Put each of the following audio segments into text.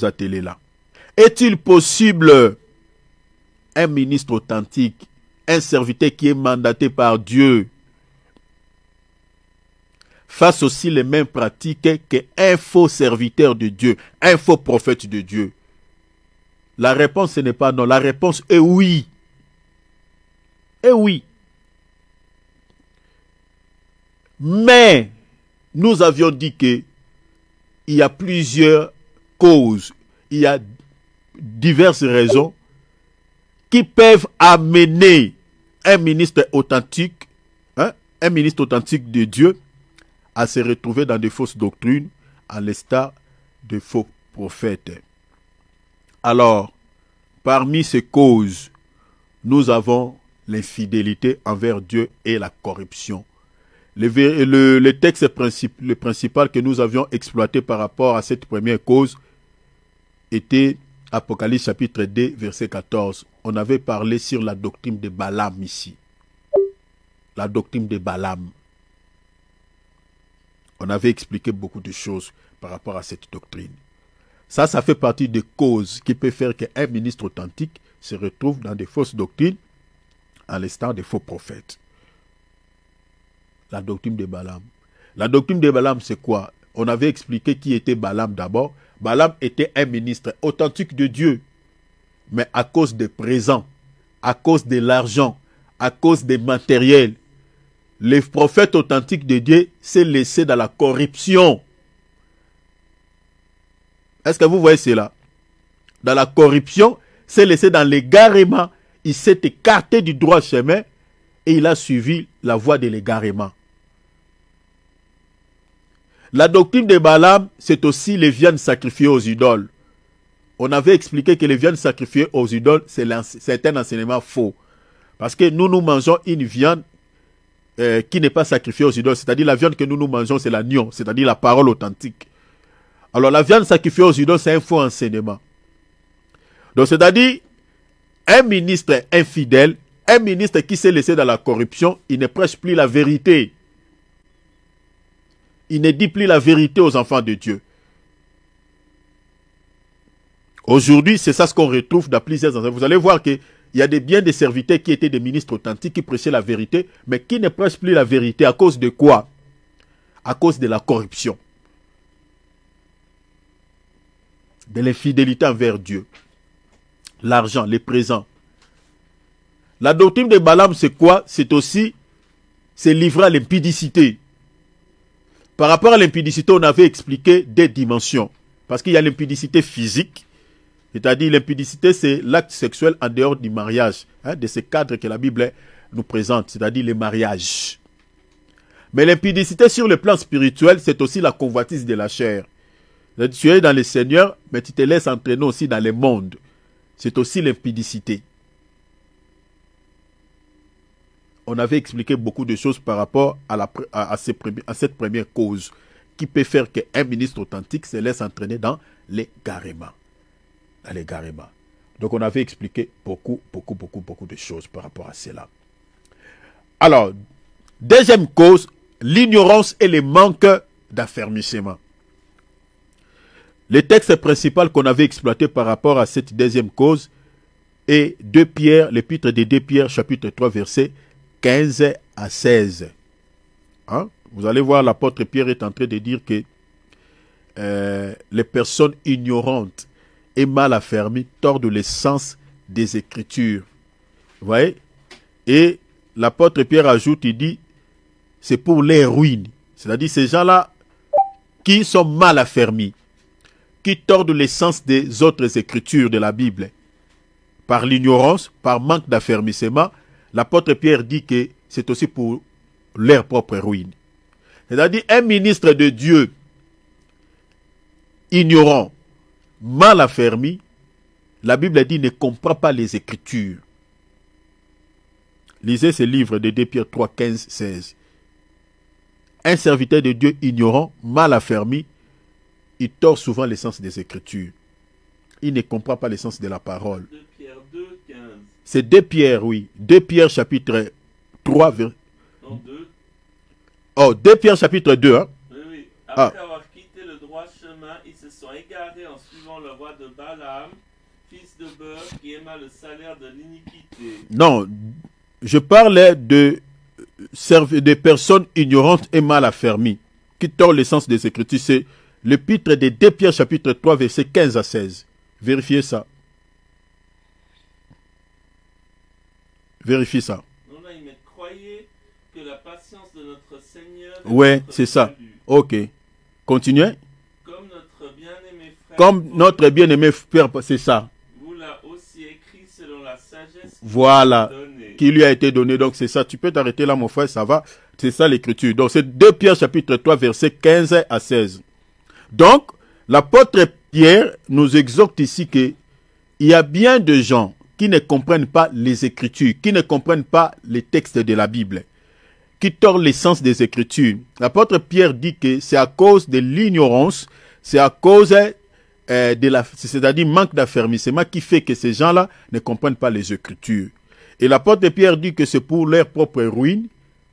attelés là. Est-il possible un ministre authentique, un serviteur qui est mandaté par Dieu, fasse aussi les mêmes pratiques qu'un faux serviteur de Dieu, un faux prophète de Dieu? La réponse ce n'est pas non, la réponse est oui. Et oui. Mais nous avions dit que il y a plusieurs causes, il y a diverses raisons qui peuvent amener un ministre authentique, un ministre authentique de Dieu, à se retrouver dans de fausses doctrines, à l'instar de faux prophètes. Alors, parmi ces causes, nous avons l'infidélité envers Dieu et la corruption. Le texte le principal que nous avions exploité par rapport à cette première cause était Apocalypse chapitre 2, verset 14. On avait parlé sur la doctrine de Balaam ici. La doctrine de Balaam. On avait expliqué beaucoup de choses par rapport à cette doctrine. Ça fait partie des causes qui peuvent faire qu'un ministre authentique se retrouve dans des fausses doctrines, à l'instar des faux prophètes. La doctrine de Balaam. La doctrine de Balaam, c'est quoi? On avait expliqué qui était Balaam d'abord. Balaam était un ministre authentique de Dieu. Mais à cause des présents, à cause de l'argent, à cause des matériels, les prophètes authentiques de Dieu s'est laissé dans la corruption. Est-ce que vous voyez cela? Dans la corruption, s'est laissé dans l'égarement. Il s'est écarté du droit chemin et il a suivi la voie de l'égarement. La doctrine de Balaam, c'est aussi les viandes sacrifiées aux idoles. On avait expliqué que les viandes sacrifiées aux idoles, c'est un enseignement faux. Parce que nous mangeons une viande qui n'est pas sacrifiée aux idoles. C'est-à-dire la viande que nous mangeons, c'est l'agneau, c'est-à-dire la parole authentique. Alors la viande sacrifiée aux idoles, c'est un faux enseignement. Donc c'est-à-dire, un ministre infidèle, un ministre qui s'est laissé dans la corruption, il ne prêche plus la vérité. Il ne dit plus la vérité aux enfants de Dieu. Aujourd'hui, c'est ça ce qu'on retrouve dans plusieurs enseignements. Vous allez voir qu'il y a bien des serviteurs qui étaient des ministres authentiques, qui prêchaient la vérité, mais qui ne prêchent plus la vérité. À cause de quoi? À cause de la corruption. De l'infidélité envers Dieu. L'argent, les présents. La doctrine de Balaam, c'est quoi? C'est aussi, c'est livré à l'impudicité. Par rapport à l'impudicité, on avait expliqué des dimensions. Parce qu'il y a l'impudicité physique, c'est-à-dire l'impudicité, c'est l'acte sexuel en dehors du mariage, de ce cadre que la Bible nous présente, c'est-à-dire le mariage. Mais l'impudicité sur le plan spirituel, c'est aussi la convoitise de la chair. Tu es dans le Seigneur, mais tu te laisses entraîner aussi dans le monde. C'est aussi l'impudicité. On avait expliqué beaucoup de choses par rapport à cette première cause qui peut faire qu'un ministre authentique se laisse entraîner dans l'égarement. Donc on avait expliqué beaucoup de choses par rapport à cela. Alors, deuxième cause, l'ignorance et le manque d'affermissement. Le texte principal qu'on avait exploité par rapport à cette deuxième cause est 2 Pierre, l'épître de 2 Pierre, chapitre 3, verset 15 à 16. Vous allez voir, l'apôtre Pierre est en train de dire que les personnes ignorantes et mal affermies tordent le sens des Écritures. Vous voyez? Et l'apôtre Pierre ajoute, il dit, c'est pour les ruines. C'est-à-dire ces gens-là qui sont mal affermis, qui tordent le sens des autres Écritures de la Bible. Par l'ignorance, par manque d'affermissement, l'apôtre Pierre dit que c'est aussi pour leur propre ruine. C'est-à-dire un ministre de Dieu ignorant, mal affermi, la Bible dit ne comprend pas les Écritures. Lisez ce livre de 2 Pierre 3, 15, 16. Un serviteur de Dieu ignorant, mal affermi, il tord souvent le sens des Écritures. Il ne comprend pas le sens de la parole. 2 Pierre 2, 15. C'est 2 Pierre, oui. 2 Pierre chapitre 3. Non, 2. Oh, 2 Pierre chapitre 2. Oui. Après avoir quitté le droit chemin, il se sont égarés en suivant la voie de Balaam, fils de Beor, qui aima le salaire de l'iniquité. Non, je parlais des personnes ignorantes et mal affermies, qui tordent l'essence des Écritures. C'est l'épître des 2 Pierre chapitre 3, versets 15 à 16. Vérifiez ça. Vérifiez ça. Non, là, il met croyez que la patience de notre Seigneur est Ouais, notre c'est ça. salut. Ok. Continuez. Comme notre bien-aimé frère, Comme notre bien-aimé frère, c'est ça. vous l'a aussi écrit selon la sagesse qui Voilà. vous a donnée. Qui lui a été donné. Donc c'est ça. Tu peux t'arrêter là, mon frère, ça va. C'est ça l'écriture. Donc c'est 2 Pierre chapitre 3, versets 15 à 16. Donc, l'apôtre Pierre nous exhorte ici qu'il y a bien de gens qui ne comprennent pas les Écritures, qui ne comprennent pas les textes de la Bible, qui tordent l'essence des Écritures. L'apôtre Pierre dit que c'est à cause de l'ignorance, c'est à cause c'est-à-dire manque d'affermissement qui fait que ces gens-là ne comprennent pas les Écritures. Et l'apôtre Pierre dit que c'est pour leur propre ruine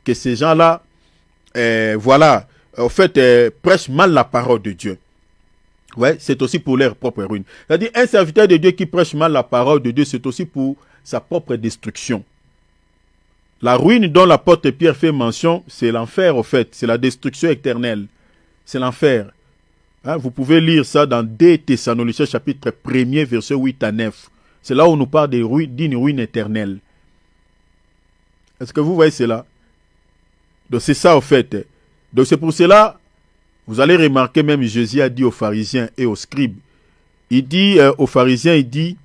que ces gens-là, prêchent mal la parole de Dieu. Ouais, c'est aussi pour leur propre ruine. C'est-à-dire, un serviteur de Dieu qui prêche mal la parole de Dieu, c'est aussi pour sa propre destruction. La ruine dont l'apôtre Pierre fait mention, c'est l'enfer, au fait. C'est la destruction éternelle. C'est l'enfer. Hein, vous pouvez lire ça dans 2 Thessaloniciens, chapitre 1er, versets 8 à 9. C'est là où on nous parle d'une ruine éternelle. Est-ce que vous voyez cela? Donc, c'est ça, au fait. Donc, c'est pour cela, vous allez remarquer, même Jésus a dit aux pharisiens et aux scribes, il dit aux pharisiens, il dit,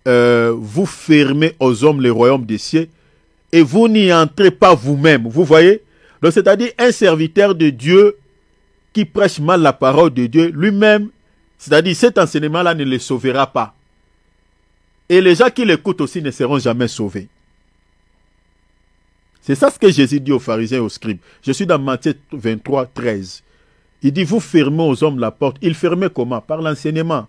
vous fermez aux hommes le royaume des cieux et vous n'y entrez pas vous-même. Vous voyez? Donc, c'est-à-dire un serviteur de Dieu qui prêche mal la parole de Dieu, lui-même, c'est-à-dire cet enseignement-là ne le sauvera pas. Et les gens qui l'écoutent aussi ne seront jamais sauvés. C'est ça ce que Jésus dit aux pharisiens et aux scribes. Je suis dans Matthieu 23, 13. Il dit, vous fermez aux hommes la porte. Il fermait comment? Par l'enseignement.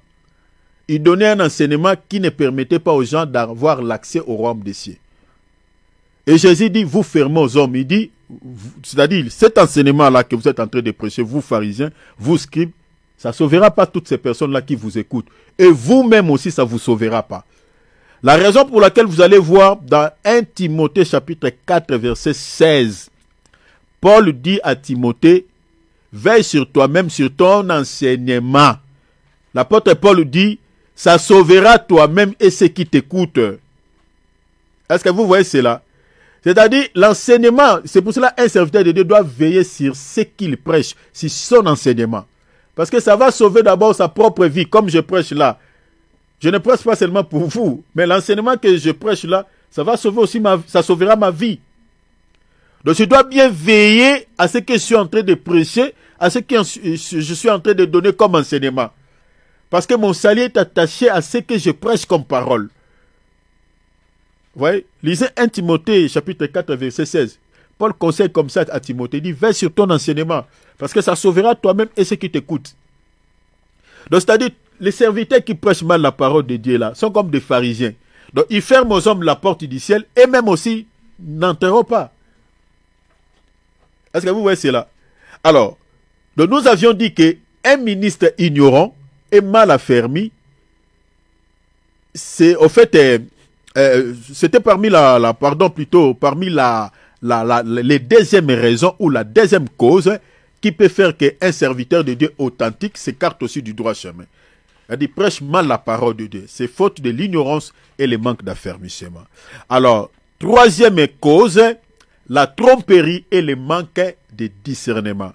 Il donnait un enseignement qui ne permettait pas aux gens d'avoir l'accès au royaume des cieux. Et Jésus dit, vous fermez aux hommes. Il dit, c'est-à-dire, cet enseignement-là que vous êtes en train de prêcher, vous pharisiens, vous scribes, ça ne sauvera pas toutes ces personnes-là qui vous écoutent. Et vous-même aussi, ça ne vous sauvera pas. La raison pour laquelle vous allez voir dans 1 Timothée chapitre 4, verset 16, Paul dit à Timothée, veille sur toi-même, sur ton enseignement. L'apôtre Paul dit, ça sauvera toi-même et ceux qui t'écoutent. Est-ce que vous voyez cela? C'est-à-dire, l'enseignement, c'est pour cela qu'un serviteur de Dieu doit veiller sur ce qu'il prêche, sur son enseignement. Parce que ça va sauver d'abord sa propre vie, comme je prêche là. Je ne prêche pas seulement pour vous, mais l'enseignement que je prêche là, ça va sauver aussi ça sauvera ma vie. Donc je dois bien veiller à ce que je suis en train de prêcher, à ce que je suis en train de donner comme enseignement. Parce que mon salut est attaché à ce que je prêche comme parole. Vous voyez, lisez 1 Timothée chapitre 4 verset 16. Paul conseille comme ça à Timothée, il dit, veille sur ton enseignement, parce que ça sauvera toi-même et ceux qui t'écoutent. Donc c'est-à-dire, les serviteurs qui prêchent mal la parole de Dieu là, sont comme des pharisiens. Donc ils ferment aux hommes la porte du ciel et même aussi n'entreront pas. Est-ce que vous voyez cela? Alors, donc nous avions dit qu'un ministre ignorant et mal affermi, c'est au fait, c'était parmi les deuxièmes raisons ou la deuxième cause qui peut faire qu'un serviteur de Dieu authentique s'écarte aussi du droit chemin. Il prêche mal la parole de Dieu. C'est faute de l'ignorance et le manque d'affermissement. Alors, troisième cause, la tromperie et le manque de discernement.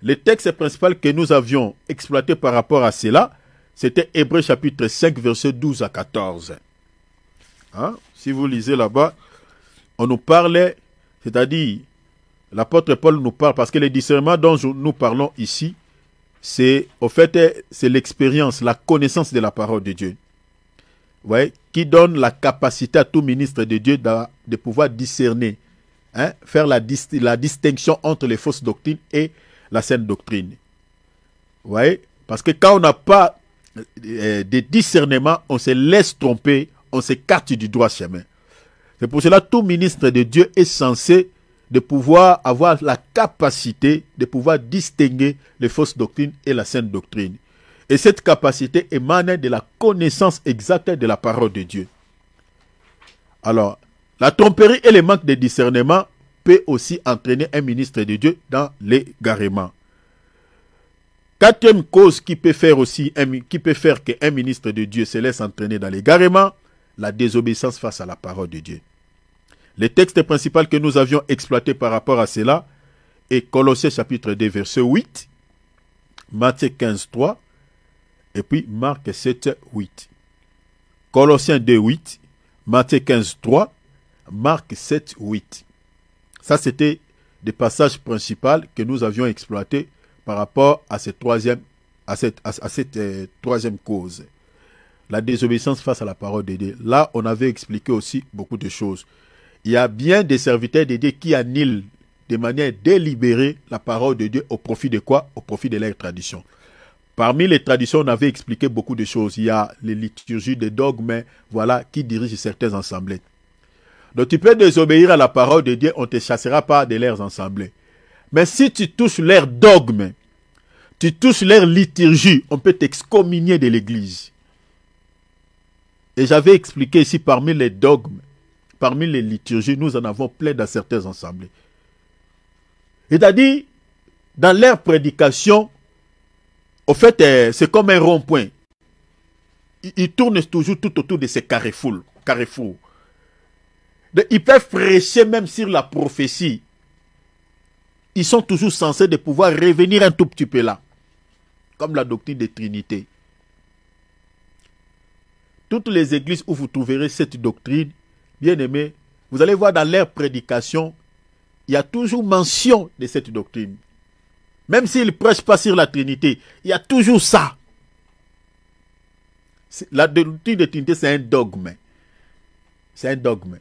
Le texte principal que nous avions exploité par rapport à cela, c'était Hébreux chapitre 5, versets 12 à 14. Hein? Si vous lisez là-bas, on nous parlait, c'est-à-dire, l'apôtre Paul nous parle, parce que le discernement dont nous parlons ici, c'est au fait, c'est l'expérience, la connaissance de la parole de Dieu. Ouais, qui donne la capacité à tout ministre de Dieu de pouvoir discerner, hein, faire la distinction entre les fausses doctrines et la saine doctrine. Ouais, parce que quand on n'a pas de discernement, on se laisse tromper, on s'écarte du droit chemin. C'est pour cela que tout ministre de Dieu est censé de pouvoir avoir la capacité de pouvoir distinguer les fausses doctrines et la saine doctrine. Et cette capacité émane de la connaissance exacte de la parole de Dieu. Alors, la tromperie et le manque de discernement peut aussi entraîner un ministre de Dieu dans l'égarement. Quatrième cause qui peut faire qu'un ministre de Dieu se laisse entraîner dans l'égarement, la désobéissance face à la parole de Dieu. Le texte principal que nous avions exploité par rapport à cela est Colossiens chapitre 2 verset 8, Matthieu 15, 3 et puis Marc 7, 8. Colossiens 2, 8, Matthieu 15, 3, Marc 7, 8. Ça, c'était des passages principaux que nous avions exploités par rapport à cette troisième cause. La désobéissance face à la parole de Dieu. Là, on avait expliqué aussi beaucoup de choses. Il y a bien des serviteurs de Dieu qui annulent de manière délibérée la parole de Dieu au profit de quoi? Au profit de leur tradition. Parmi les traditions, on avait expliqué beaucoup de choses. Il y a les liturgies, des dogmes, voilà, qui dirigent certaines assemblées. Donc tu peux désobéir à la parole de Dieu, on ne te chassera pas de leurs assemblées. Mais si tu touches leurs dogmes, tu touches leur liturgie, on peut t'excommunier de l'église. Et j'avais expliqué ici, parmi les dogmes, parmi les liturgies, nous en avons plein dans certaines assemblées. C'est-à-dire, dans leur prédication, au fait, c'est comme un rond-point. Ils tournent toujours tout autour de ces carrefours. Ils peuvent prêcher même sur la prophétie. Ils sont toujours censés de pouvoir revenir un tout petit peu là. Comme la doctrine de Trinité. Toutes les églises où vous trouverez cette doctrine, bien aimés, vous allez voir dans leur prédication, il y a toujours mention de cette doctrine. Même s'ils ne prêchent pas sur la Trinité, il y a toujours ça. La doctrine de Trinité, c'est un dogme. C'est un dogme.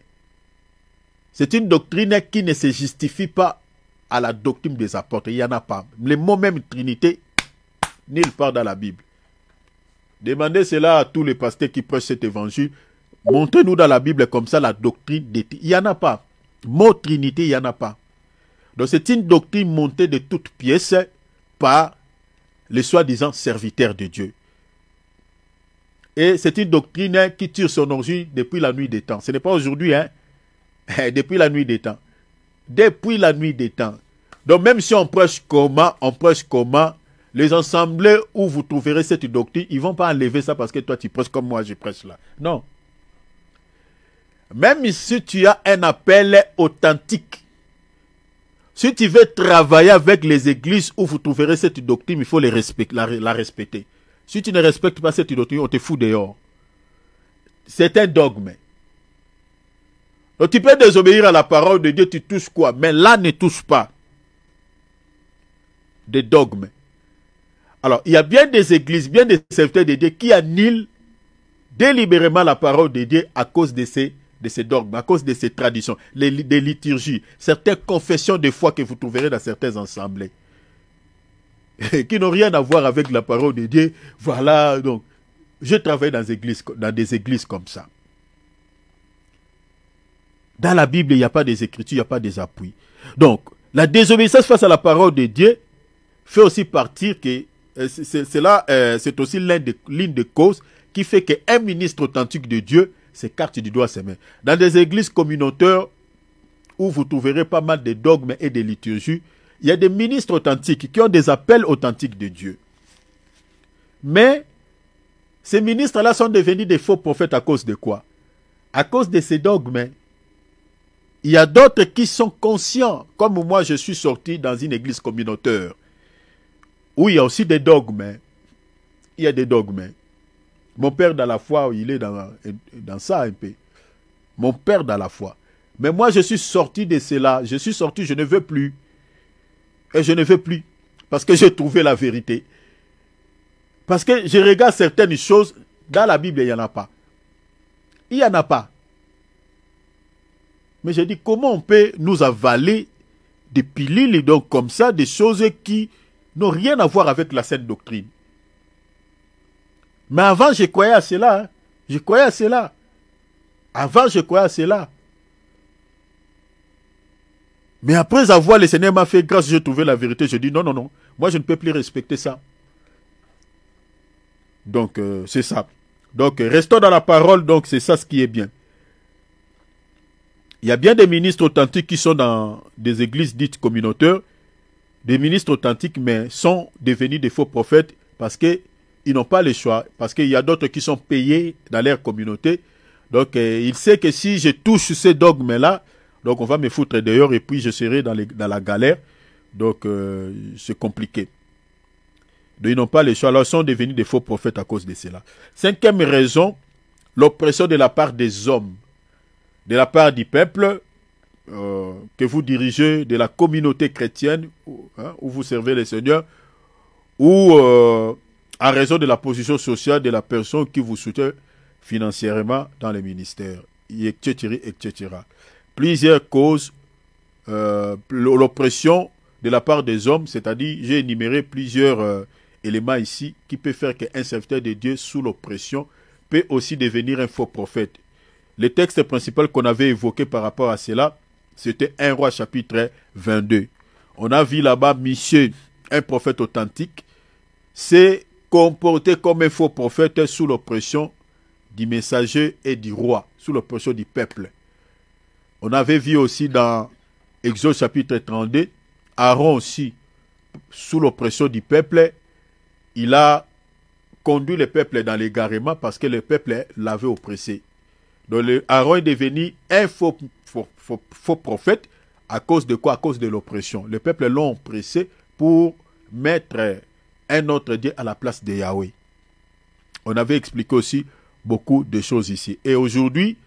C'est une doctrine qui ne se justifie pas à la doctrine des apôtres. Il n'y en a pas. Le mot même Trinité, nulle part dans la Bible. Demandez cela à tous les pasteurs qui prêchent cet évangile. Montrez-nous dans la Bible comme ça la doctrine des... Il n'y en a pas. Mot Trinité, il n'y en a pas. Donc c'est une doctrine montée de toutes pièces par les soi-disant serviteurs de Dieu. Et c'est une doctrine qui tire son origine depuis la nuit des temps. Ce n'est pas aujourd'hui, hein. Depuis la nuit des temps. Depuis la nuit des temps. Donc même si on prêche comment, les assemblées où vous trouverez cette doctrine, ils ne vont pas enlever ça parce que toi tu prêches comme moi je prêche là. Non. Même si tu as un appel authentique, si tu veux travailler avec les églises où vous trouverez cette doctrine, il faut la respecter. Si tu ne respectes pas cette doctrine, on te fout dehors. C'est un dogme. Donc tu peux désobéir à la parole de Dieu, tu touches quoi? Mais là, ne touche pas des dogmes. Alors, il y a bien des églises, bien des serviteurs de Dieu qui annulent délibérément la parole de Dieu à cause de ces dogmes, à cause de ces traditions, des liturgies, certaines confessions de foi que vous trouverez dans certaines assemblées, qui n'ont rien à voir avec la parole de Dieu. Voilà, donc, je travaille dans des églises comme ça. Dans la Bible, il n'y a pas des écritures, il n'y a pas des appuis. Donc, la désobéissance face à la parole de Dieu fait aussi partir que c'est aussi l'une des causes qui fait qu'un ministre authentique de Dieu s'écarte du doigt ses mains. Dans des églises communautaires où vous trouverez pas mal de dogmes et de liturgies, il y a des ministres authentiques qui ont des appels authentiques de Dieu. Mais ces ministres-là sont devenus des faux prophètes à cause de quoi? À cause de ces dogmes. Il y a d'autres qui sont conscients, comme moi je suis sorti dans une église communautaire, où il y a aussi des dogmes. Il y a des dogmes. Mon père dans la foi, il est dans ça un peu. Mon père dans la foi. Mais moi je suis sorti de cela. Je suis sorti, je ne veux plus. Et je ne veux plus. Parce que j'ai trouvé la vérité. Parce que je regarde certaines choses, dans la Bible il n'y en a pas. Il n'y en a pas. Mais je dis, comment on peut nous avaler des pilules donc comme ça, des choses qui n'ont rien à voir avec la sainte doctrine. Mais avant, je croyais à cela. Hein. Je croyais à cela. Avant, je croyais à cela. Mais après avoir, le Seigneur m'a fait grâce, j'ai trouvé la vérité. Je dis, non, non, non. Moi, je ne peux plus respecter ça. Donc, c'est ça. Donc, restons dans la parole, donc c'est ça ce qui est bien. Il y a bien des ministres authentiques qui sont dans des églises dites communautaires, des ministres authentiques, mais sont devenus des faux prophètes parce qu'ils n'ont pas le choix, parce qu'il y a d'autres qui sont payés dans leur communauté. Donc, il sait que si je touche ces dogmes-là, donc on va me foutre dehors et puis je serai dans la galère. Donc, c'est compliqué. Donc, ils n'ont pas le choix. Alors, ils sont devenus des faux prophètes à cause de cela. Cinquième raison, l'oppression de la part des hommes, de la part du peuple que vous dirigez, de la communauté chrétienne où vous servez le Seigneur, ou en raison de la position sociale de la personne qui vous soutient financièrement dans les ministères, etc., etc. Plusieurs causes, l'oppression de la part des hommes, c'est-à-dire, j'ai énuméré plusieurs éléments ici qui peuvent faire qu'un serviteur de Dieu sous l'oppression peut aussi devenir un faux prophète. Le texte principal qu'on avait évoqué par rapport à cela, c'était 1 Roi chapitre 22. On a vu là-bas Michée, un prophète authentique, s'est comporté comme un faux prophète sous l'oppression du messager et du roi, sous l'oppression du peuple. On avait vu aussi dans Exode chapitre 32, Aaron aussi, sous l'oppression du peuple, il a conduit le peuple dans l'égarement parce que le peuple l'avait oppressé. Donc Aaron est devenu un faux prophète à cause de quoi? À cause de l'oppression. Le peuple l'a oppressé pour mettre un autre Dieu à la place de Yahweh. On avait expliqué aussi beaucoup de choses ici. Et aujourd'hui,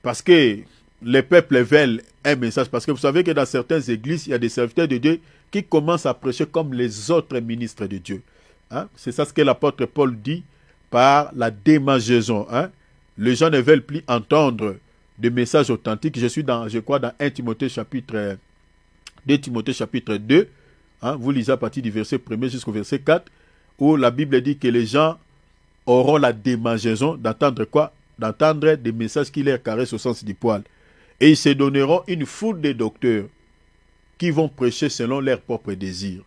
parce que les peuples veulent un message, parce que vous savez que dans certaines églises, il y a des serviteurs de Dieu qui commencent à prêcher comme les autres ministres de Dieu. Hein? C'est ça ce que l'apôtre Paul dit par la démangeaison. Hein? Les gens ne veulent plus entendre des messages authentiques. Je suis dans, je crois, dans 1 Timothée chapitre 2 Timothée chapitre 2. Hein? Vous lisez à partir du verset 1er jusqu'au verset 4, où la Bible dit que les gens auront la démangeaison d'entendre quoi? D'entendre des messages qui leur caressent au sens du poil. Et ils se donneront une foule de docteurs qui vont prêcher selon leurs propres désirs.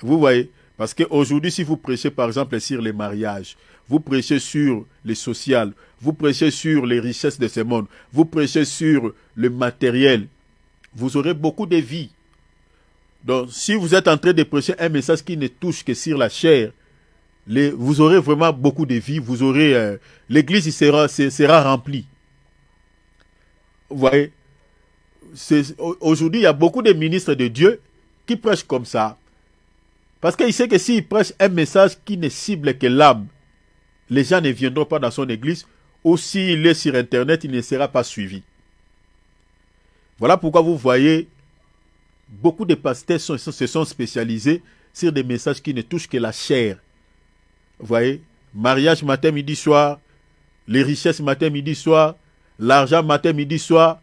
Vous voyez? Parce qu'aujourd'hui, si vous prêchez par exemple sur les mariages, vous prêchez sur les social, vous prêchez sur les richesses de ce monde, vous prêchez sur le matériel, vous aurez beaucoup de vies. Donc, si vous êtes en train de prêcher un message qui ne touche que sur la chair, vous aurez vraiment beaucoup de vies, vous aurez l'église sera remplie. Vous voyez, aujourd'hui, il y a beaucoup de ministres de Dieu qui prêchent comme ça. Parce qu'il sait que s'il prêche un message qui ne cible que l'âme, les gens ne viendront pas dans son église, ou s'il est sur Internet, il ne sera pas suivi. Voilà pourquoi vous voyez, beaucoup de pasteurs se sont spécialisés sur des messages qui ne touchent que la chair. Vous voyez, mariage matin, midi, soir, les richesses matin, midi, soir, l'argent matin, midi, soir,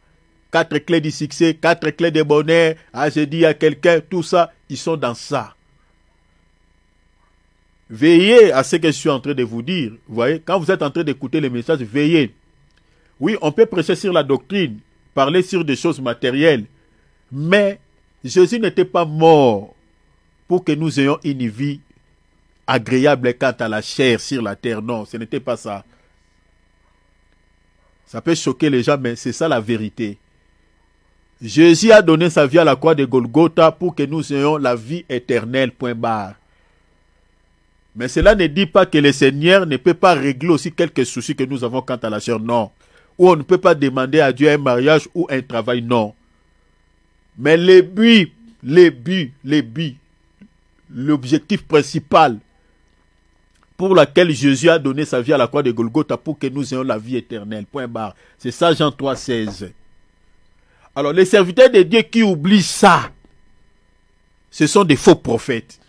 4 clés du succès, 4 clés de bonheur, j'ai dit à quelqu'un, tout ça, ils sont dans ça. Veillez à ce que je suis en train de vous dire. Vous voyez, quand vous êtes en train d'écouter les messages, veillez. Oui, on peut prêcher sur la doctrine, parler sur des choses matérielles, mais Jésus n'était pas mort pour que nous ayons une vie agréable quant à la chair sur la terre. Non, ce n'était pas ça. Ça peut choquer les gens, mais c'est ça la vérité. Jésus a donné sa vie à la croix de Golgotha pour que nous ayons la vie éternelle, point barre. Mais cela ne dit pas que le Seigneur ne peut pas régler aussi quelques soucis que nous avons quant à la chair, non. Ou on ne peut pas demander à Dieu un mariage ou un travail, non. Mais l'objectif principal pour lequel Jésus a donné sa vie à la croix de Golgotha pour que nous ayons la vie éternelle, point barre. C'est ça Jean 3,16. Alors les serviteurs de Dieu qui oublient ça, ce sont des faux prophètes.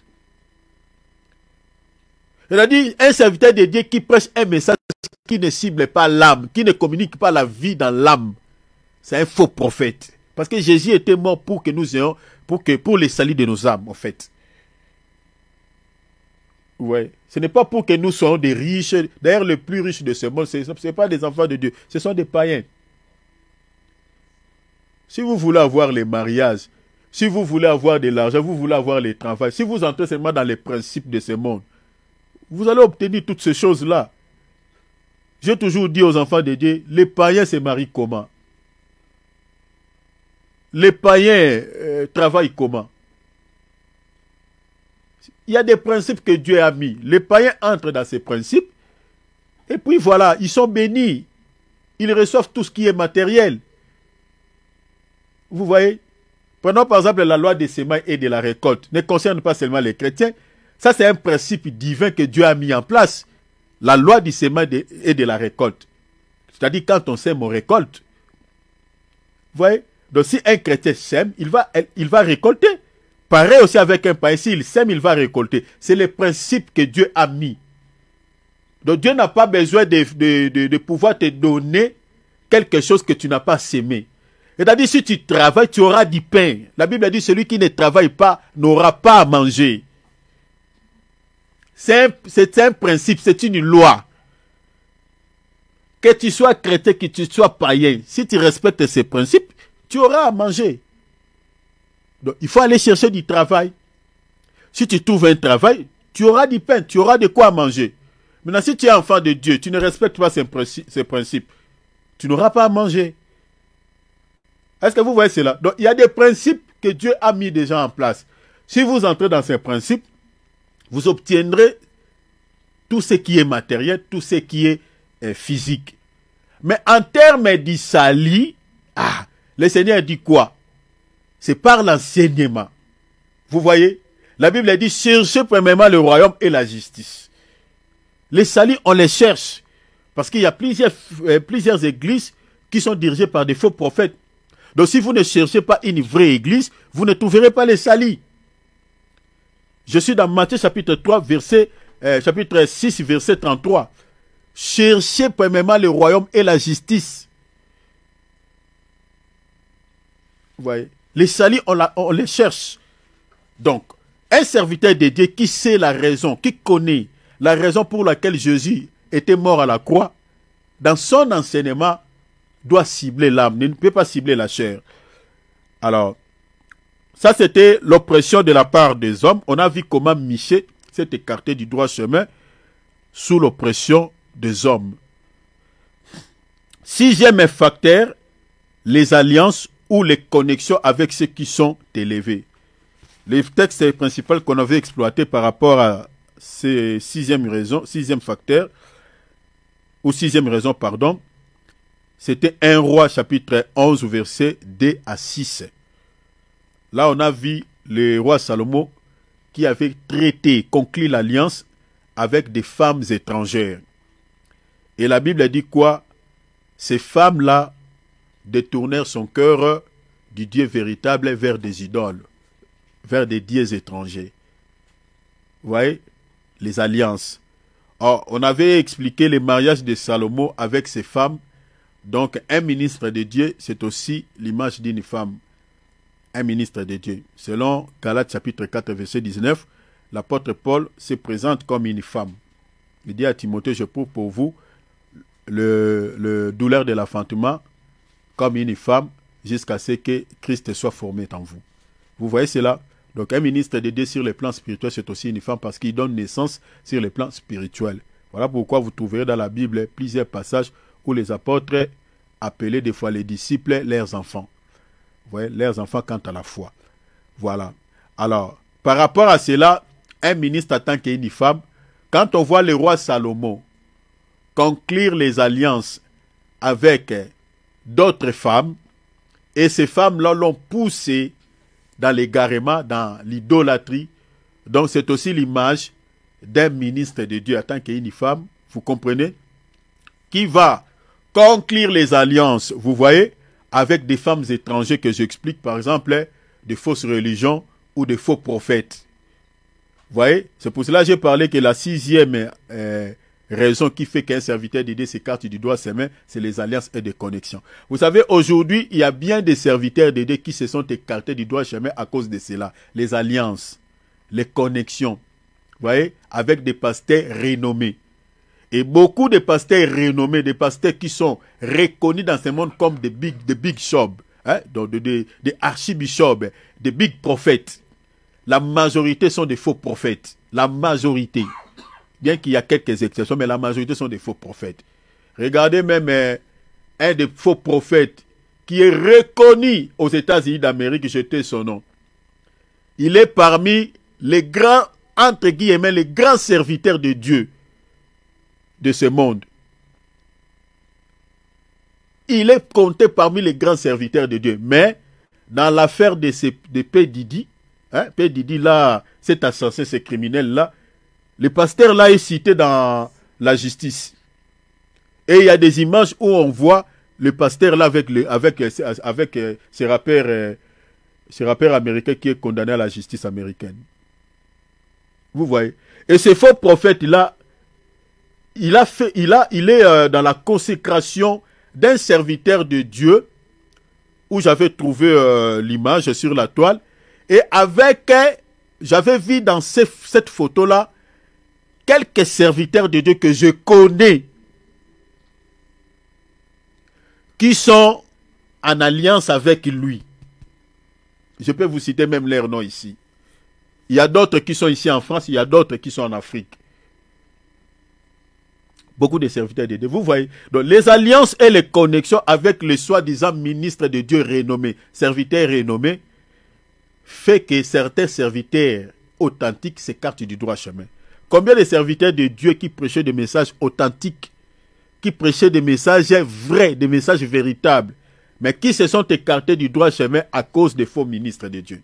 C'est-à-dire, un serviteur de Dieu qui prêche un message qui ne cible pas l'âme, qui ne communique pas la vie dans l'âme, c'est un faux prophète. Parce que Jésus était mort pour que nous ayons, pour les salut de nos âmes, en fait. Ouais. Ce n'est pas pour que nous soyons des riches. D'ailleurs, les plus riches de ce monde, ce n'est pas des enfants de Dieu, ce sont des païens. Si vous voulez avoir les mariages, si vous voulez avoir de l'argent, vous voulez avoir les travaux, si vous entrez seulement dans les principes de ce monde, vous allez obtenir toutes ces choses-là. J'ai toujours dit aux enfants de Dieu, les païens se marient comment? Les païens travaillent comment? Il y a des principes que Dieu a mis. Les païens entrent dans ces principes. Et puis voilà, ils sont bénis. Ils reçoivent tout ce qui est matériel. Vous voyez? Prenons par exemple la loi des semailles et de la récolte. Ne concerne pas seulement les chrétiens. Ça, c'est un principe divin que Dieu a mis en place. La loi du semail et de la récolte. C'est-à-dire, quand on sème, on récolte. Vous voyez? Donc, si un chrétien sème, il va récolter. Pareil aussi avec un païen. S'il sème, il va récolter. C'est le principe que Dieu a mis. Donc, Dieu n'a pas besoin de pouvoir te donner quelque chose que tu n'as pas sémé. C'est-à-dire, si tu travailles, tu auras du pain. La Bible dit, celui qui ne travaille pas n'aura pas à manger. C'est un principe, c'est une loi. Que tu sois chrétien, que tu sois païen, si tu respectes ces principes, tu auras à manger. Donc, il faut aller chercher du travail. Si tu trouves un travail, tu auras du pain, tu auras de quoi manger. Maintenant, si tu es enfant de Dieu, tu ne respectes pas ces principes, tu n'auras pas à manger. Est-ce que vous voyez cela? Donc, il y a des principes que Dieu a mis déjà en place. Si vous entrez dans ces principes, vous obtiendrez tout ce qui est matériel, tout ce qui est physique. Mais en termes du salut, le Seigneur dit quoi? C'est par l'enseignement. Vous voyez? La Bible dit, cherchez premièrement le royaume et la justice. Les saluts, on les cherche. Parce qu'il y a plusieurs églises qui sont dirigées par des faux prophètes. Donc si vous ne cherchez pas une vraie église, vous ne trouverez pas les saluts. Je suis dans Matthieu chapitre 3, chapitre 6, verset 33. Cherchez premièrement le royaume et la justice. Vous voyez? Les saluts, on les cherche. Donc, un serviteur de Dieu qui sait la raison, qui connaît la raison pour laquelle Jésus était mort à la croix, dans son enseignement, doit cibler l'âme, il ne peut pas cibler la chair. Alors, ça c'était l'oppression de la part des hommes. On a vu comment Michée s'est écarté du droit chemin sous l'oppression des hommes. Sixième facteur, les alliances ou les connexions avec ceux qui sont élevés. Le texte principal qu'on avait exploité par rapport à ces sixième facteur, ou sixième raison, pardon, c'était 1 Roi chapitre 11 verset 2 à 6. Là, on a vu le roi Salomon qui avait conclu l'alliance avec des femmes étrangères. Et la Bible dit quoi? Ces femmes-là détournèrent son cœur du Dieu véritable vers des idoles, vers des dieux étrangers. Vous voyez? Les alliances. Or, on avait expliqué le mariage de Salomon avec ses femmes. Donc, un ministre de Dieu, c'est aussi l'image d'une femme. Un ministre de Dieu. Selon Galates chapitre 4, verset 19, l'apôtre Paul se présente comme une femme. Il dit à Timothée, je prouve pour vous le douleur de l'enfantement comme une femme jusqu'à ce que Christ soit formé en vous. Vous voyez cela? Donc un ministre de Dieu sur le plan spirituel, c'est aussi une femme parce qu'il donne naissance sur le plan spirituel. Voilà pourquoi vous trouverez dans la Bible plusieurs passages où les apôtres appelaient des fois les disciples leurs enfants. Vous voyez, leurs enfants quant à la foi. Voilà. Alors, par rapport à cela, un ministre en tant qu'une femme, quand on voit le roi Salomon conclure les alliances avec d'autres femmes, et ces femmes-là l'ont poussé dans l'égarement, dans l'idolâtrie, donc c'est aussi l'image d'un ministre de Dieu en tant qu'une femme, vous comprenez, qui va conclure les alliances, vous voyez, avec des femmes étrangères que j'explique, par exemple, de fausses religions ou de faux prophètes. Vous voyez, c'est pour cela que j'ai parlé que la sixième raison qui fait qu'un serviteur de Dieu s'écarte du droit chemin, c'est les alliances et des connexions. Vous savez, aujourd'hui, il y a bien des serviteurs de Dieu qui se sont écartés du droit chemin à cause de cela. Les alliances, les connexions, vous voyez, avec des pasteurs renommés. Et beaucoup de pasteurs renommés, des pasteurs qui sont reconnus dans ce monde comme des big shops, hein, donc des archibishops, des big prophètes. La majorité sont des faux prophètes. La majorité. Bien qu'il y a quelques exceptions, mais la majorité sont des faux prophètes. Regardez même un des faux prophètes qui est reconnu aux États-Unis d'Amérique, je tais son nom. Il est parmi les grands, entre guillemets, les grands serviteurs de Dieu de ce monde. Il est compté parmi les grands serviteurs de Dieu. Mais dans l'affaire de P. Diddy, P. Diddy, là, cet assassin, ce criminel-là, le pasteur là est cité dans la justice. Et il y a des images où on voit le pasteur là avec ce rappeur américain qui est condamné à la justice américaine. Vous voyez. Et ce faux prophète là, il est dans la consécration d'un serviteur de Dieu, où j'avais trouvé l'image sur la toile, et j'avais vu dans cette photo-là, quelques serviteurs de Dieu que je connais, qui sont en alliance avec lui. Je peux vous citer même leurs noms ici. Il y a d'autres qui sont ici en France, il y a d'autres qui sont en Afrique. Beaucoup de serviteurs de Dieu. Vous voyez, donc les alliances et les connexions avec les soi-disant ministres de Dieu renommés, serviteurs renommés, fait que certains serviteurs authentiques s'écartent du droit chemin. Combien de serviteurs de Dieu qui prêchaient des messages authentiques, qui prêchaient des messages vrais, des messages véritables, mais qui se sont écartés du droit chemin à cause des faux ministres de Dieu.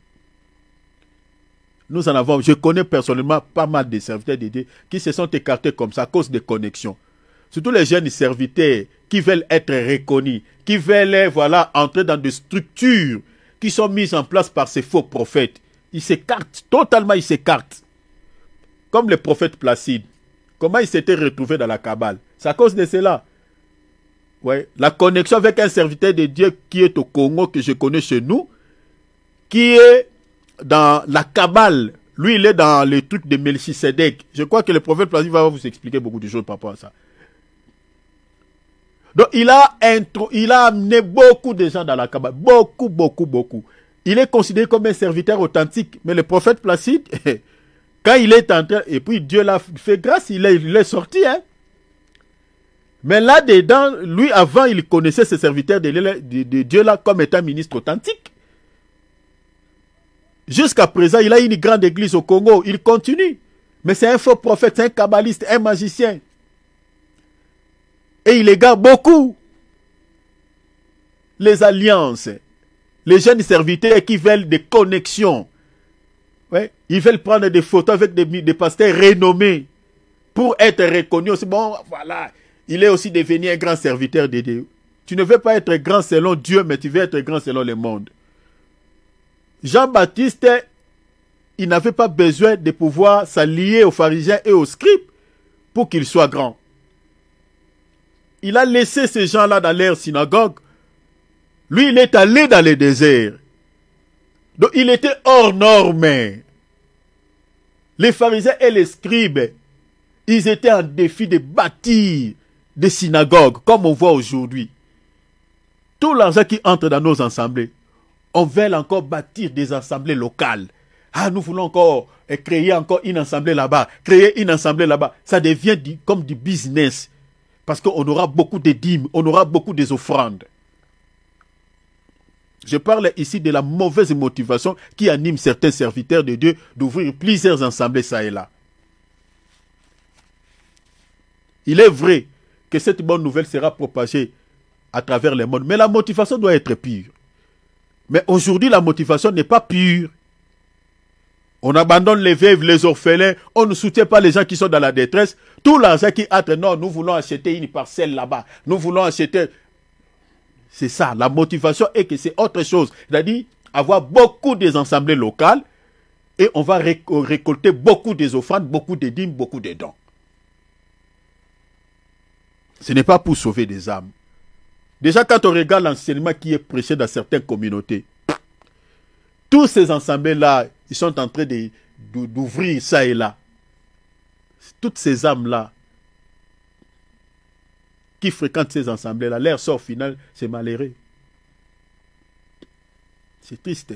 Nous en avons, je connais personnellement pas mal de serviteurs de Dieu qui se sont écartés comme ça à cause des connexions. Surtout les jeunes serviteurs qui veulent être reconnus, qui veulent entrer dans des structures qui sont mises en place par ces faux prophètes. Ils s'écartent, totalement ils s'écartent. Comme le prophète Placide. Comment il s'était retrouvé dans la Kabbale? C'est à cause de cela. Ouais. La connexion avec un serviteur de Dieu qui est au Congo, que je connais chez nous, qui est dans la Kabbale. Lui, il est dans les trucs de Melchisedec. Je crois que le prophète Placide va vous expliquer beaucoup de choses par rapport à ça. Donc, il a amené beaucoup de gens dans la Kabbale. Beaucoup. Il est considéré comme un serviteur authentique. Mais le prophète Placide, quand il est entré, et puis Dieu l'a fait grâce, il est sorti. Hein. Mais là-dedans, lui, avant, il connaissait ce serviteur de Dieu là comme étant ministre authentique. Jusqu'à présent, il a une grande église au Congo. Il continue. Mais c'est un faux prophète, c'est un kabbaliste, un magicien. Et il égare beaucoup les alliances. Les jeunes serviteurs qui veulent des connexions. Ouais. Ils veulent prendre des photos avec des pasteurs renommés pour être reconnus. Bon, voilà. Il est aussi devenu un grand serviteur de Dieu. Tu ne veux pas être grand selon Dieu, mais tu veux être grand selon le monde. Jean-Baptiste, il n'avait pas besoin de pouvoir s'allier aux pharisiens et aux scribes pour qu'il soit grand. Il a laissé ces gens-là dans leur synagogue. Lui, il est allé dans le désert. Donc, il était hors norme. Les pharisiens et les scribes, ils étaient en défi de bâtir des synagogues, comme on voit aujourd'hui. Tout l'argent qui entre dans nos assemblées, on veut encore bâtir des assemblées locales. Ah, nous voulons encore créer encore une assemblée là-bas, créer une assemblée là-bas. Ça devient comme du business. Parce qu'on aura beaucoup de dîmes, on aura beaucoup des offrandes. Je parle ici de la mauvaise motivation qui anime certains serviteurs de Dieu d'ouvrir plusieurs assemblées ça et là. Il est vrai que cette bonne nouvelle sera propagée à travers le monde, mais la motivation doit être pure. Mais aujourd'hui, la motivation n'est pas pure. On abandonne les veuves, les orphelins, on ne soutient pas les gens qui sont dans la détresse. Tout l'argent qui entre, non, nous voulons acheter une parcelle là-bas, nous voulons acheter... C'est ça, la motivation est que c'est autre chose. C'est-à-dire avoir beaucoup des assemblées locales et on va récolter beaucoup des offrandes, beaucoup de dîmes, beaucoup de dons. Ce n'est pas pour sauver des âmes. Déjà, quand on regarde l'enseignement qui est prêché dans certaines communautés, tous ces assemblées-là, ils sont en train d'ouvrir ça et là. Toutes ces âmes-là qui fréquentent ces assemblées-là, leur sort final, c'est malheureux. C'est triste.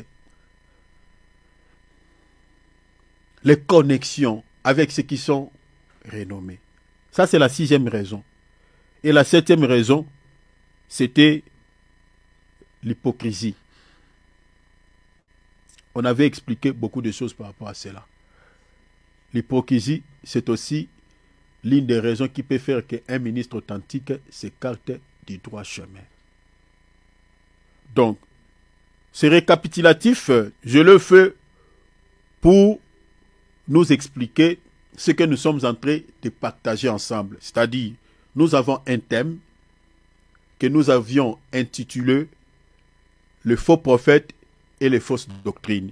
Les connexions avec ceux qui sont renommée. Ça, c'est la 6e raison. Et la 7e raison, c'était l'hypocrisie. On avait expliqué beaucoup de choses par rapport à cela. L'hypocrisie, c'est aussi l'une des raisons qui peut faire qu'un ministre authentique s'écarte du droit chemin. Donc, ce récapitulatif, je le fais pour nous expliquer ce que nous sommes en train de partager ensemble. C'est-à-dire, nous avons un thème que nous avions intitulé « Le faux prophète et les fausses doctrines ».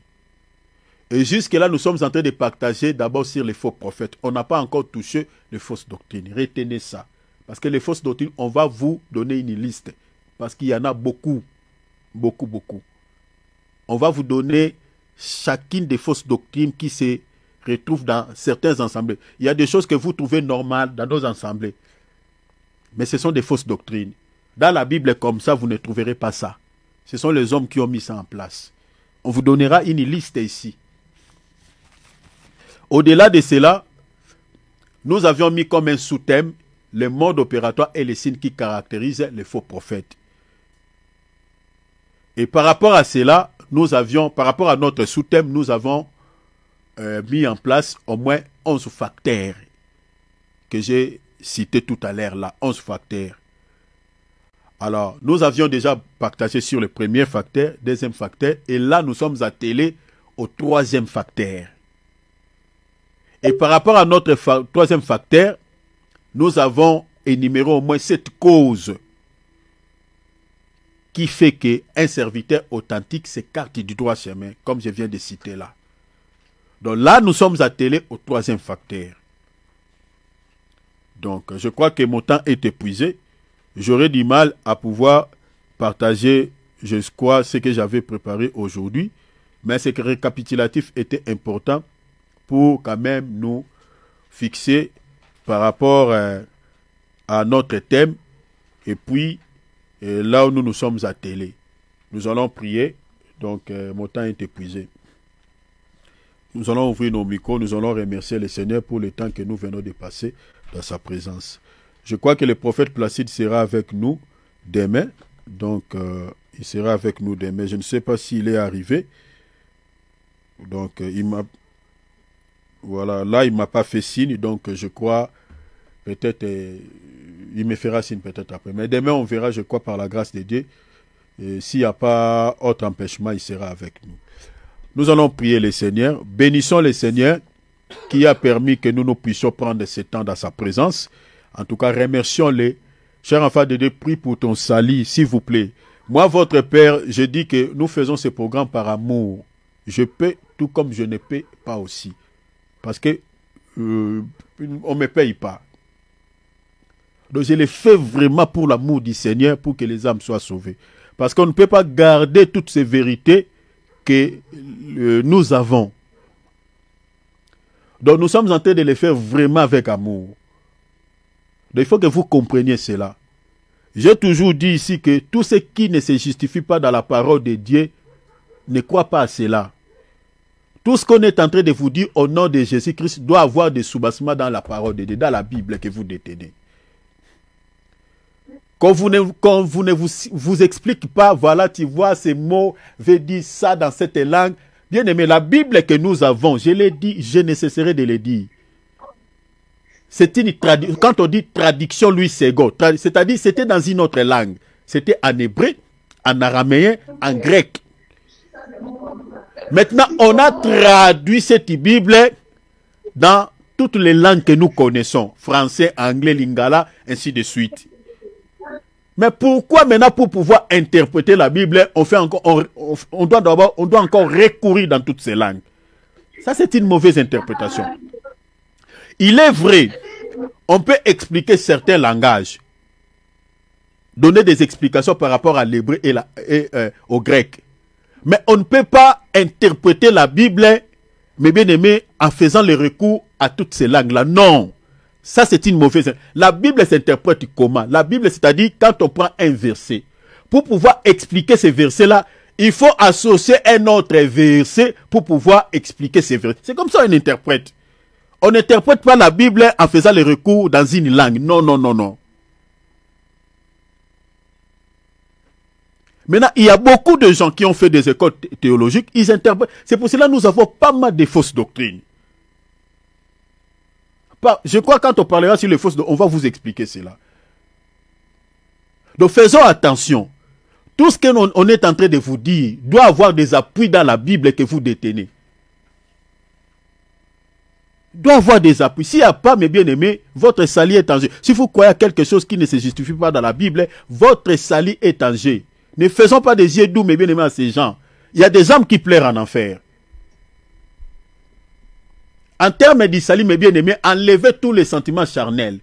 Et jusque-là, nous sommes en train de partager d'abord sur les faux prophètes. On n'a pas encore touché les fausses doctrines. Retenez ça. Parce que les fausses doctrines, on va vous donner une liste. Parce qu'il y en a beaucoup. Beaucoup, beaucoup. On va vous donner chacune des fausses doctrines qui se retrouvent dans certains assemblées. Il y a des choses que vous trouvez normales dans nos assemblées. Mais ce sont des fausses doctrines. Dans la Bible comme ça, vous ne trouverez pas ça. Ce sont les hommes qui ont mis ça en place. On vous donnera une liste ici. Au-delà de cela, nous avions mis comme un sous-thème le mode opératoire et les signes qui caractérisent les faux prophètes. Et par rapport à cela, par rapport à notre sous-thème, nous avons mis en place au moins 11 facteurs que j'ai cités tout à l'heure là, 11 facteurs. Alors, nous avions déjà partagé sur le premier facteur, deuxième facteur, et là, nous sommes attelés au troisième facteur. Et par rapport à notre troisième facteur, nous avons énuméré au moins 7 causes qui fait qu'un serviteur authentique s'écarte du droit chemin, comme je viens de citer là. Donc là, nous sommes attelés au troisième facteur. Donc, je crois que mon temps est épuisé. J'aurais du mal à pouvoir partager, je crois, ce que j'avais préparé aujourd'hui. Mais ce récapitulatif était important pour quand même nous fixer par rapport à notre thème. Et puis, là où nous nous sommes attelés. Nous allons prier. Donc, mon temps est épuisé. Nous allons ouvrir nos micros. Nous allons remercier le Seigneur pour le temps que nous venons de passer dans sa présence. Je crois que le prophète Placide sera avec nous demain. Donc, il sera avec nous demain. Je ne sais pas s'il est arrivé. Donc, voilà, là, il ne m'a pas fait signe. Donc, je crois, peut-être, il me fera signe peut-être après. Mais demain, on verra, je crois, par la grâce de Dieu. S'il n'y a pas autre empêchement, il sera avec nous. Nous allons prier le Seigneur. Bénissons le Seigneur qui a permis que nous puissions prendre ce temps dans sa présence. En tout cas, remercions-les. Cher enfant de Dieu, prie pour ton salut, s'il vous plaît. Moi, votre Père, je dis que nous faisons ce programme par amour. Je peux, tout comme je ne peux pas aussi. Parce que on ne me paye pas. Donc, je le fais vraiment pour l'amour du Seigneur, pour que les âmes soient sauvées. Parce qu'on ne peut pas garder toutes ces vérités que nous avons. Donc, nous sommes en train de les faire vraiment avec amour. Donc, il faut que vous compreniez cela. J'ai toujours dit ici que tout ce qui ne se justifie pas dans la parole de Dieu ne croit pas à cela. Tout ce qu'on est en train de vous dire au nom de Jésus-Christ doit avoir des soubassements dans la parole de Dieu, dans la Bible que vous détenez. Quand vous ne vous explique pas, voilà, tu vois, ces mots veulent dire ça dans cette langue. Bien aimé, la Bible que nous avons, je l'ai dit, je ne cesserai de le dire. C'est une traduction. Quand on dit traduction Louis II, c'est-à-dire c'était dans une autre langue. C'était en hébreu, en araméen, en grec. Maintenant, on a traduit cette Bible dans toutes les langues que nous connaissons. Français, anglais, lingala, ainsi de suite. Mais pourquoi maintenant, pour pouvoir interpréter la Bible, on doit encore recourir dans toutes ces langues? Ça, c'est une mauvaise interprétation. Il est vrai, on peut expliquer certains langages, donner des explications par rapport à l'hébreu et au grec. Mais on ne peut pas interpréter la Bible, mes bien-aimés, en faisant le recours à toutes ces langues-là. Non, ça c'est une mauvaise... La Bible s'interprète comment? La Bible, c'est-à-dire quand on prend un verset, pour pouvoir expliquer ce verset-là, il faut associer un autre verset pour pouvoir expliquer ces versets. C'est comme ça qu'on interprète. On n'interprète pas la Bible en faisant les recours dans une langue. Non, non, non, non. Maintenant, il y a beaucoup de gens qui ont fait des écoles théologiques. Ils interprètent. C'est pour cela que nous avons pas mal de fausses doctrines. Je crois que quand on parlera sur les fausses doctrines, on va vous expliquer cela. Donc faisons attention. Tout ce qu'on est en train de vous dire doit avoir des appuis dans la Bible que vous détenez. Doit avoir des appuis. S'il n'y a pas, mes bien-aimés, votre salut est en jeu. Si vous croyez à quelque chose qui ne se justifie pas dans la Bible, votre salut est en jeu. Ne faisons pas des yeux doux, mes bien-aimés, à ces gens. Il y a des âmes qui pleurent en enfer. En termes de salut, mes bien-aimés, enlevez tous les sentiments charnels.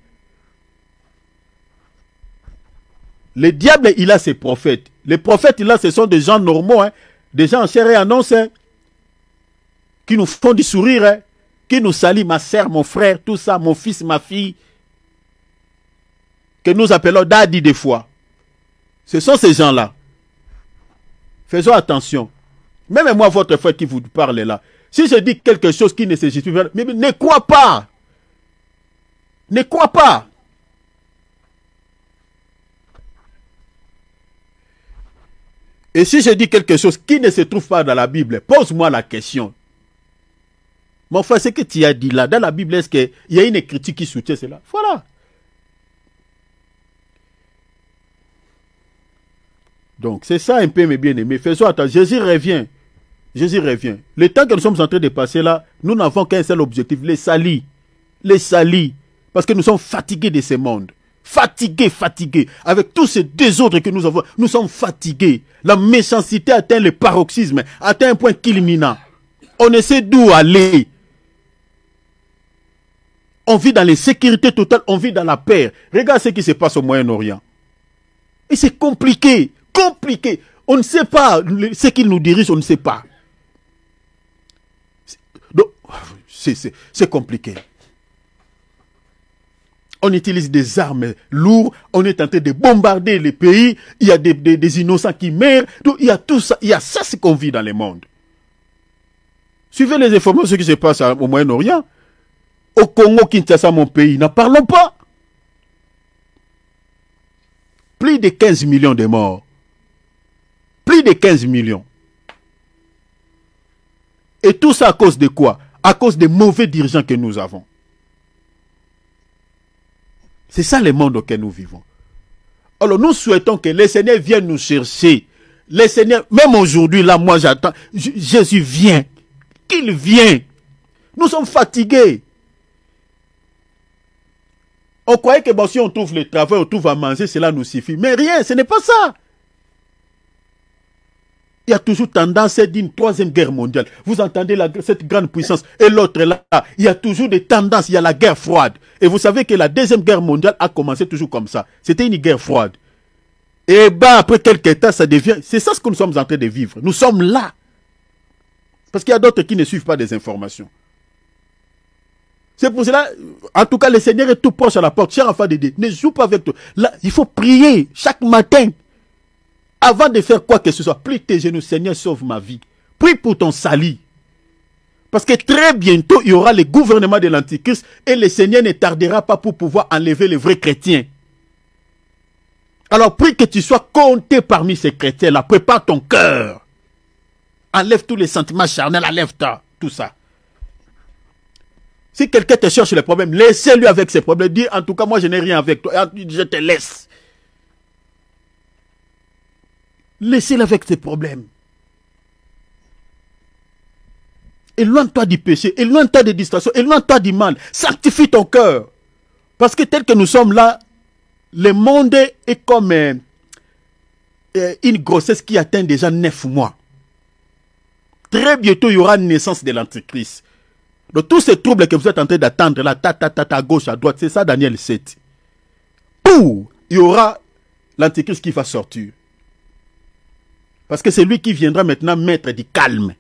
Le diable, il a ses prophètes. Les prophètes, là, ce sont des gens normaux, hein, des gens en chair et en os, hein, qui nous font du sourire, hein, qui nous saluent, ma sœur, mon frère, tout ça, mon fils, ma fille, que nous appelons daddy des fois. Ce sont ces gens-là. Faisons attention. Même moi, votre frère qui vous parle là, si je dis quelque chose qui ne se justifie pas, mais ne crois pas. Ne crois pas. Et si je dis quelque chose qui ne se trouve pas dans la Bible, pose-moi la question. Mon frère, ce que tu as dit là, dans la Bible, est-ce qu'il y a une écriture qui soutient cela? Voilà. Donc, c'est ça un peu, mes bien-aimés. Faisons attention. Jésus revient. Jésus revient. Le temps que nous sommes en train de passer là, nous n'avons qu'un seul objectif, les salis. Les salis. Parce que nous sommes fatigués de ce monde. Fatigués, fatigués. Avec tous ces désordres que nous avons, nous sommes fatigués. La méchanceté atteint le paroxysme, atteint un point culminant. On ne sait d'où aller. On vit dans l'insécurité totale, on vit dans la paix. Regarde ce qui se passe au Moyen-Orient. Et c'est compliqué, compliqué. On ne sait pas ce qui nous dirige, on ne sait pas. C'est compliqué. On utilise des armes lourdes, on est en train de bombarder les pays, il y a des innocents qui meurent, il y a tout ça, il y a ça ce qu'on vit dans le monde. Suivez les informations qui se passent au Moyen-Orient. Au Congo, Kinshasa, mon pays, n'en parlons pas. Plus de 15 millions de morts. Plus de 15 millions. Et tout ça à cause de quoi? À cause des mauvais dirigeants que nous avons. C'est ça le monde auquel nous vivons. Alors nous souhaitons que le Seigneur vienne nous chercher. Le Seigneur, même aujourd'hui, là, moi j'attends. Jésus vient. Qu'il vienne. Nous sommes fatigués. On croyait que bon, si on trouve le travail, on trouve à manger, cela nous suffit. Mais rien, ce n'est pas ça. Il y a toujours tendance d'une troisième guerre mondiale. Vous entendez cette grande puissance et l'autre là. Il y a toujours des tendances, il y a la guerre froide. Et vous savez que la deuxième guerre mondiale a commencé toujours comme ça. C'était une guerre froide. Et ben après quelques temps, ça devient... C'est ça ce que nous sommes en train de vivre. Nous sommes là. Parce qu'il y a d'autres qui ne suivent pas des informations. C'est pour cela, en tout cas, le Seigneur est tout proche à la porte. Cher enfant de Dieu, ne joue pas avec toi. Là, il faut prier chaque matin. Avant de faire quoi que ce soit, plie tes genoux, Seigneur, sauve ma vie. Prie pour ton salut. Parce que très bientôt, il y aura le gouvernement de l'Antichrist et le Seigneur ne tardera pas pour pouvoir enlever les vrais chrétiens. Alors, prie que tu sois compté parmi ces chrétiens-là. Prépare ton cœur. Enlève tous les sentiments charnels, enlève-toi, tout ça. Si quelqu'un te cherche les problèmes, laissez-lui avec ses problèmes. Dis, en tout cas, moi, je n'ai rien avec toi. Je te laisse. Laissez-le avec ses problèmes. Éloigne-toi du péché, éloigne-toi des distractions, éloigne-toi du mal. Sanctifie ton cœur. Parce que tel que nous sommes là, le monde est comme une grossesse qui atteint déjà 9 mois. Très bientôt, il y aura une naissance de l'Antichrist. Donc tous ces troubles que vous êtes en train d'attendre là, à gauche, à droite, c'est ça Daniel 7. Pou, il y aura l'Antichrist qui va sortir. Parce que c'est lui qui viendra maintenant mettre du calme.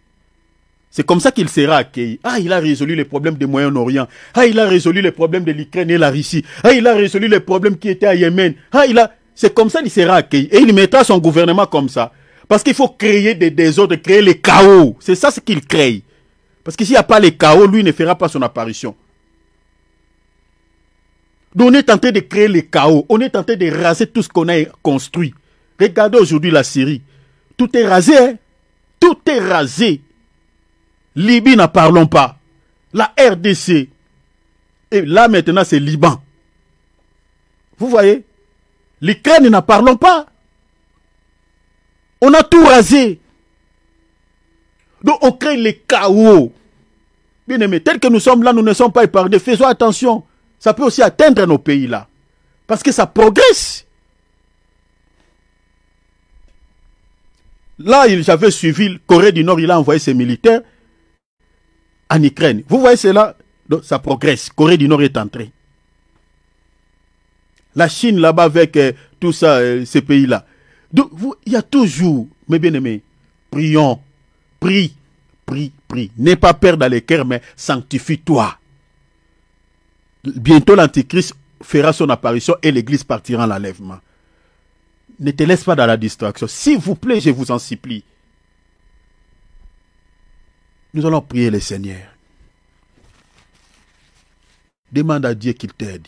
C'est comme ça qu'il sera accueilli. Ah, il a résolu les problèmes du Moyen-Orient. Ah, il a résolu les problèmes de l'Ukraine et la Russie. Ah, il a résolu les problèmes qui étaient à Yémen. Ah, c'est comme ça qu'il sera accueilli. Et il mettra son gouvernement comme ça. Parce qu'il faut créer des désordres, créer les chaos. C'est ça ce qu'il crée. Parce que s'il n'y a pas les chaos, lui ne fera pas son apparition. Donc on est en train de créer le chaos. On est en train de raser tout ce qu'on a construit. Regardez aujourd'hui la Syrie. Tout est rasé. Hein? Tout est rasé. Libye, n'en parlons pas. La RDC. Et là maintenant c'est Liban. Vous voyez? L'Ukraine, n'en parlons pas. On a tout rasé. Donc on crée le chaos. Bien aimé, tel que nous sommes là, nous ne sommes pas épargnés. Faisons attention. Ça peut aussi atteindre nos pays là. Parce que ça progresse. Là, j'avais suivi, Corée du Nord, il a envoyé ses militaires en Ukraine. Vous voyez cela? Donc ça progresse. Corée du Nord est entrée. La Chine là-bas avec tout ça, ces pays-là. Donc il y a toujours, mes bien-aimés, prions, prie. N'aie pas peur dans les cœurs, mais sanctifie-toi. Bientôt l'Antichrist fera son apparition et l'Église partira en l'enlèvement. Ne te laisse pas dans la distraction. S'il vous plaît, je vous en supplie. Nous allons prier le Seigneur. Demande à Dieu qu'il t'aide.